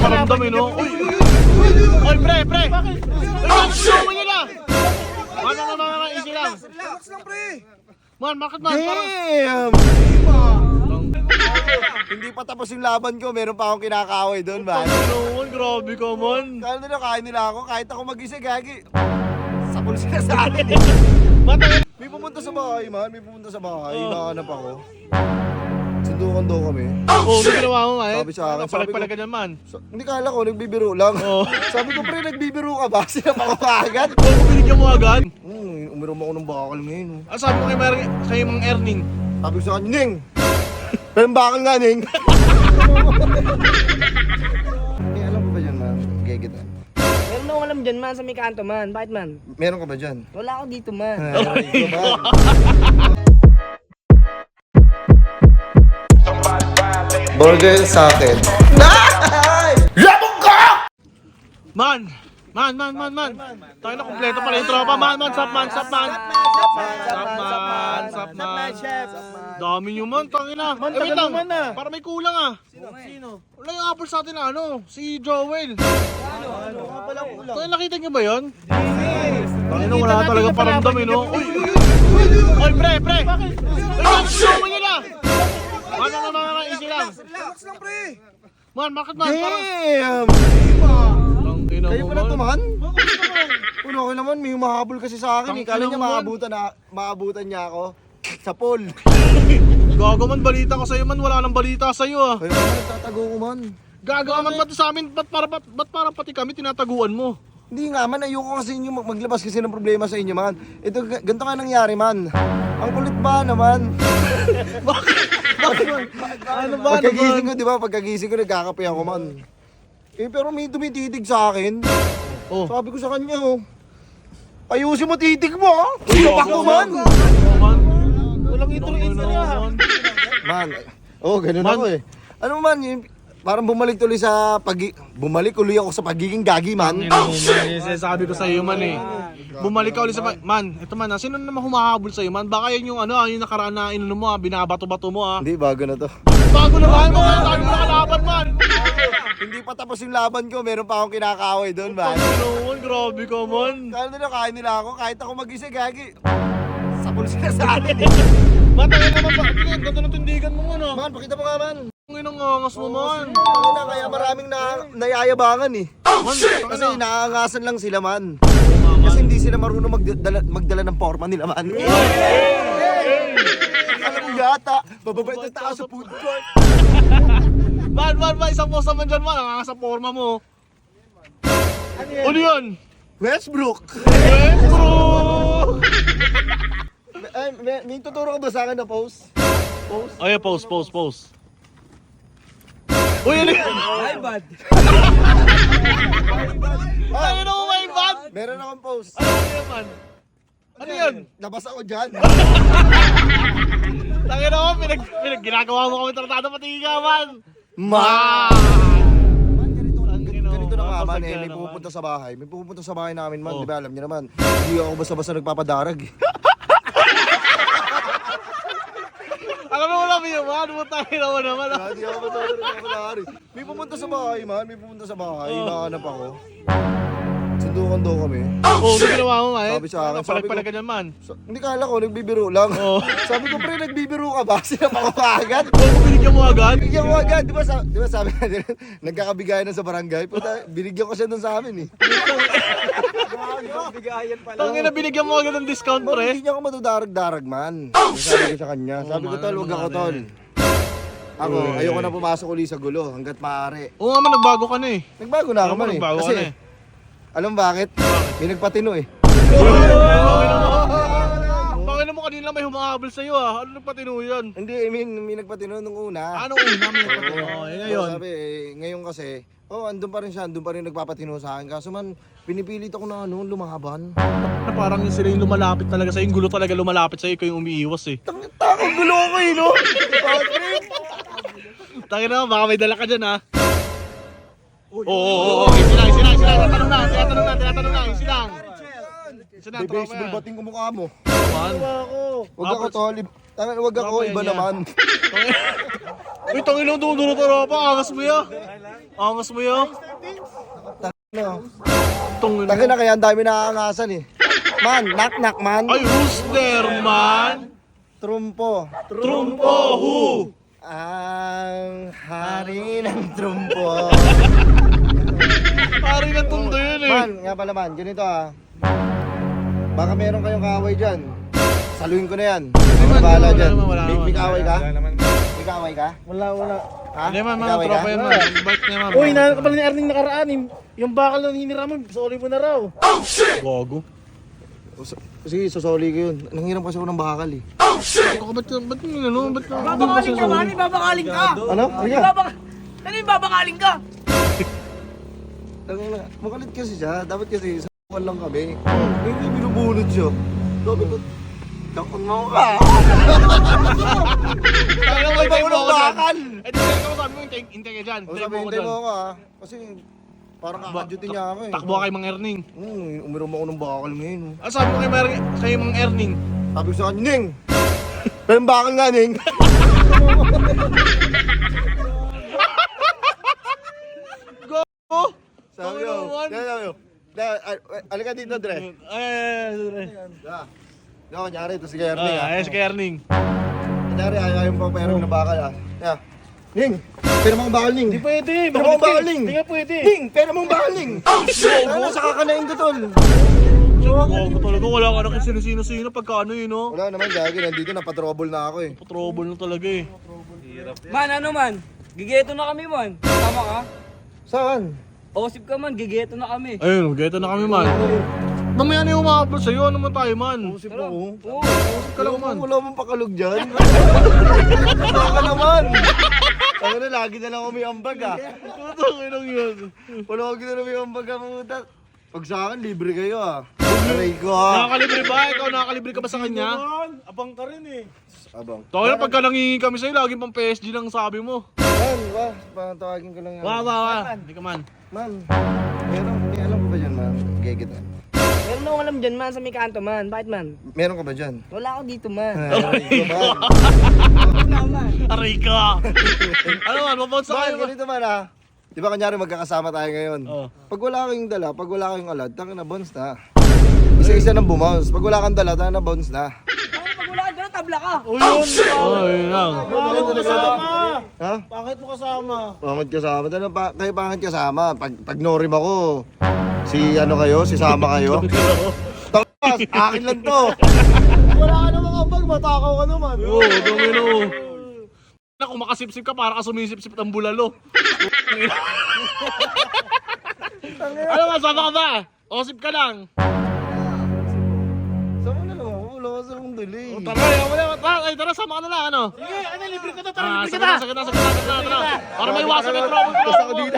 paramdam eh, no? Uy! Uy, pre! Bakit? Uy, show nila! Ano, easy lang. Relax lang, pre. Man, bakit man? Damn! Hindi pa tapos yung laban ko, meron pa akong kinakaway doon, man. Ano, grabe ka man. Kala nila, kain nila ako, kahit ako mag-isa, gagi. Sapul sila sa akin eh. May pumunta sa bahay, man. May pumunta sa bahay. Hinahanap ako. Sundukan daw kami. Oo, may ginawa mo nga eh. Sabi sa akin, Palag-palag ka dyan man. Hindi kala ko, nagbibiro lang. Oo. Sabi ko, pre, nagbibiro ka ba? Sinap ako kaagad. Oo, binigyan mo agad. Umirom ako ng bakal ngayon. Oh. Ah, sabi ko kayo mga earning. Sabi ko sa kanya, Ning! Pero yung bakal nga, Ning! Alam ko ba dyan, man? Gegit, man. Meron na akong alam dyan, man, sa may kanto, man. Bakit, man? Meron ka ba dyan? Wala ako dito, man. Ito, man. Burger sa akin. Labog ka! Man! Tayo na kompleto pala yung tropa. Man, Sap man. Dami nyo man, tangina. Wait lang, para may kulang ah. Sino? Wala yung apple sa atin na ano, si Joel. Tayo nakita nyo ba yun? Tangina, wala talaga paramdam eh, no? Uy, pre! Bakit? Uy, show nila! Ano, easy lang. Relax lang, pre. Man, bakit man? Damn! Tangina Kayo mo pala ito, man. man? Uno ko naman, may humahabol kasi sa akin eh. Kala niya maabutan niya ako sa pool. Gago man, balita ko sa'yo man, wala nang balita sa'yo ah. Kaya naman nagtatago ko, man. Gago man ba't sa amin, ba't para pati kami tinataguan mo? Hindi nga, man. Ayoko kasi inyo maglabas kasi ng problema sa inyo, man. Ito, ganito nga nangyari, man. Ang kulit ba naman? Ano ba? Pagkagising ko, di ba? Pagkagising ko, nagkakape ako, man. Eh, pero may dumititig sa akin. Oh. Sabi ko sa kanya, oh. Ayusin mo titig mo, ah. Iyapak mo, man. Walang intro niya. Man, ganun Man. ako eh. Ano man, parang bumalik tuloy sa bumalik ulit ako sa pagiging gagi, man. Sabi ko sa'yo man eh. Bumalik ka ulit sa man, ito man, sino naman humahabol sa'yo man? Baka yun yung yung nakaraan na inano mo binabato-bato mo Hindi, bago na to. Bago na ba? Tayo na kalaban man. Hindi pa tapos yung laban ko, meron pa akong kinakaway doon, man. Ano, grabe ka man. Kala nila, kain nila ako, kahit ako mag-isa, gagi. Sapul sila sa akin eh. Matangin naman ba? Ganda ng tindigan mo man Man, pakita mo nga, man. Ang inang angas mo man. Ano na, kaya maraming nayayabangan eh. Man, Kasi naangasan lang sila, man. Kasi hindi sila marunong magdala ng forma nila, man. Alam mo yata, bababait ng tao sa food court. Man, isang post naman dyan man, ang sa forma mo. Ano yan? Westbrook! Westbrook! Ay, may tuturo ka ba sa akin na post? Ay, post. Uy, ano yan? Ay, bad. Ay, ano mo may bad? Meron akong post. Ano yan man? Ano yan? Nabasa ko dyan. Tangin ako, ginagawa mo kami tratado pati ka man. Ganito na nga, man. May pupunta sa bahay. May pupunta sa bahay namin, man. Oh. Di ba, alam niyo naman. Hindi ako basta-basta nagpapadarag eh. Alam mo wala mo yun, man. Butangin ako naman. Hindi ako basta-basta nagpapadarag. May pumunta sa bahay, man. May pumunta sa bahay. Hinahanap ako. Sundukan daw kami. Oo, may ginawa mo nga eh. Sabi sa akin, Palag-palag ka dyan man. Hindi kala ko, nagbibiro lang. Oo. Sabi ko, pre, nagbibiro ka ba? Sinap ako kaagad. Oo, binigyan mo agad. Binigyan ko agad. Di ba sabi natin, nagkakabigayan na sa barangay. Puta, binigyan ko siya dun sa amin eh. Bigayan pala. Tangin na binigyan mo agad ng discount Man, pre. hindi niya ako matudarag-darag, man. Sabi ko sa kanya. Sabi ko, tol, huwag ako, tol. Ako, ayoko na pumasok uli sa gulo hanggat maaari. Oo nga man, nagbago ka na eh. Nagbago na ako, man eh. Nagbago ka Kasi, na eh. alam bakit? May nagpatino eh. Bakit mo kanina may humahabol sa'yo ah? Ano nagpatino yan? Hindi, I mean, may nagpatino nung una. Anong una may nagpatino? Ngayon. Sabi, ngayon kasi, andun pa rin siya, andun pa rin nagpapatino sa akin. Kaso man, pinipilit ako na lumaban. Na parang sila yung lumalapit talaga sa'yo. Yung gulo talaga lumalapit sa'yo. Ikaw yung umiiwas eh. Takong gulo ko eh, no? Tangin na, baka may dala ka dyan ah. Oo. Easy lang. Tinatanong na. Easy lang. May baseball bating ko mukha mo. Man. Huwag ako, tol. Huwag ako, iba naman. Uy, tangin lang, dulo pa. Angas mo yan. Angas mo yun. No. Tungin mo. Tangin na kaya ang dami nakaangasan eh. Man, knock man. Ay, who's there, man? Trumpo. Trumpo, who? Ang hari ng trumpo. Pari ng tundo yun eh. Man, nga pala man, ganito ah. Baka meron kayong kaaway dyan. Saluhin ko na yan. Ano bahala dyan? wala naman. May kaaway ka? May kaaway ka? Wala. Ha? Hindi man, May mga kaaway tropa ka? yan man. Bike niya man. Uy, nahanap ka pala ni Erning nakaraan. Yung bakal na hiniraman, sorry mo na raw. Gago. Sige, sosoli ko yun. Nanghiram kasi ako ng bakal eh. Ako, ba't yun ano? Ba't yun? Babakaling ka, man. Babakaling ka. Ano? Halika. Ano yung babakaling ka? Tangina, makalit kasi siya. Dapat kasi sa lang kami. Hindi binubunod siya. Sabi ko, takon mo ka. Kaya mo, Iba ko ng bakal. Eh, di kaya sabi mo, hintay ka dyan. O sabi, hintay mo ako ah. Kasi parang kakadyutin niya ako eh. Takbo ka kay Mang Erning. Umiram ako ng bakal ngayon. Ah, sabi mo kay Mang Erning. Sabi ko sa kanya, Ning! Pero yung bakal nga, Ning! Oh! Sabi ko, sabi ko, alika dito, Dre. Ay, Ikaw, kanyari, ito si Erning ah. ay, si Erning. Kanyari, ayaw mo pa ng bakal ah. Yeah. Ning! Pero mong bakal, Ning! Hindi pwede. Pero mong bakal, Ning! Hindi nga pwede. Ning! Pero mong bakal, Ning! Ano, sa kakanain ko, tol. Gago talaga, wala ka na kung sino-sino pagka ano yun, no? Wala naman, gagi, nandito, napatrobol na ako eh. Trouble na talaga eh. Man, ano man? Gigeto na kami, man. Tama ka? Saan? Osip ka, man. Gigeto na kami. Ayun, geto na kami man. Mamaya na yung umabot sa'yo, ano man tayo man? Usip mo. Oo. Ka lang man. Wala mong pakalog dyan. Wala ka naman. Ano na, lagi na lang ako may ambag ah. Tangin lang yun. Palagi na lang may ambag ah, puta. Pag sa akin, libre kayo ah. Aray ko ah. Nakakalibre ba? Ikaw nakakalibre ka ba sa kanya? Abang ka rin eh. Abang. Tawag na pagka nangingi kami sa'yo, lagi pang PSG lang sabi mo. Man, patawagin ko lang yan. Wa. Hindi ka man. Man, may alam ko ba dyan man? Gegit ah. Meron na akong alam dyan, man. Sa may kanto, man. Bakit, man? Meron ka ba dyan? Wala ako dito, man. Aray ko man. Naman. Aray ka! Ano man, mabounce sa Man, kayo ba? ganito man ah. Di ba kanyari magkakasama tayo ngayon? Oo. Pag wala kayong dala, pag wala kayong alad, tangin na bounce na. Isa-isa nang bumounce. Pag wala kang dala, tangin na bounce na. Ano, pag wala ka dyan, tabla ka. Oh, yun lang. Bakit mo kasama? Ha? Bakit mo kasama? Pangit kasama. Kayo pangit kasama. Pag norim ako, si ano kayo, si Sama kayo. Tangas, akin lang to. Wala ka namang ambag, matakaw ka naman. Oo, tangin o. Na, kung makasipsip ka, para ka sumisipsip ng bulalo. Ano man, sama ka ba? Osip ka lang. Sama na naman, wala ka sa mong dali. Tara, sama ka na lang, ano? Sige, ano, libre ka na, Sige na. Para may iwasan yung trouble. Basta ko dito.